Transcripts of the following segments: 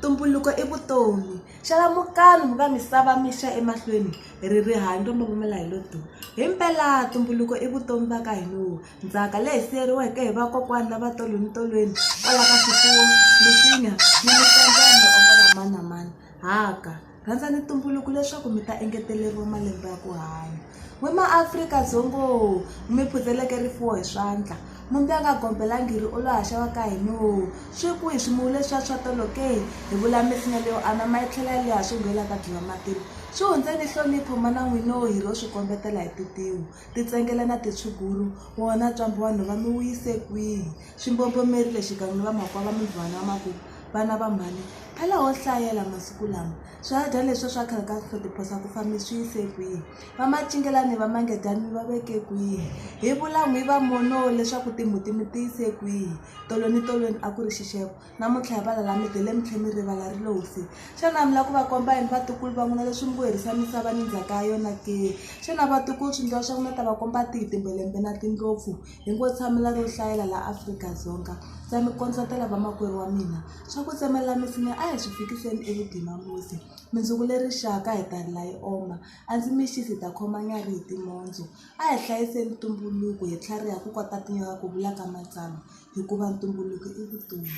Ntumbuluko i vutomi. Xalamukani mu nga misava mixa emahlweni hi ri rihanyo ro mavumela hi lo duma. Himpela ntumbuluko i vutomi va ka hina. Ndzhaka leyi siyeriweke hi vakokwani lava tolweni kwala ka swifuwo, misinya ni mitlandzani ongola mani na mani. Haka rhandzani ntumbuluko leswaku mi ta engeteleriwa malembe ya ku hanya. N'we maAfrika-Dzonga mi phutseleke rifuwo hi swandla. Mumbi a nga gombelangi ri u lo haxa wa ka hina. Swi kwihi swimumu leswiya swa tolo ke? Hi vula misinya leyo anama yi tlhela leha swi nghwela ka dyiwa matilo. Swi hundzeni nhlonipho mana n'wina hi ro swi kombetela hi titiwu. Titsengele na titshuguru wona ntswambu vanhu va mi wuyise kwihi? Swimbombomerile xikan'we va makwava mivana va makuku vana va mhani phela ho hlayela masiku lama. Swihadya leswi swa khale ka hlotiphosa ku famba swi yise kwihi? Va macingelani va mangedyani mi va veke kwihi? Hi vula n'wi va mono leswaku timbuti mi tiyise kwihi? Tolweni a ku ri xixevo namuntlha hi valala mi tele mi tlhe mi rivala ri lo hosi. Xana mi lava ku va komba yini vatukulu va n'wina leswi mi ngo herisa misava ni ndzhaka ya yona ke? Xana vatukulu swindliwa swa n'wina ta va komba tihi timbelembe na tindlopfu? Hi ngo tshamela ro hlayela la Afrika-Dzonga. Ndza mi kondletela vamakwerhu wa mina swa ku tsemelela misinya a hi swi fikiseni evudimamusi. Mindzuku leri rixaka hi ta rila yi oma. A ndzi mi xisi hi ta khoma nyari hi timondzo. A hi hlayiseni ntumbuluko hi tlhariha ku kota tinyoka ku vula ka matsalwa hikuva ntumbuluko i vutomi.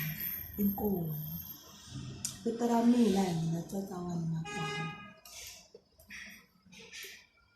Inkomu. Vito ra mina hi mina Tsatsa wa Matsalo.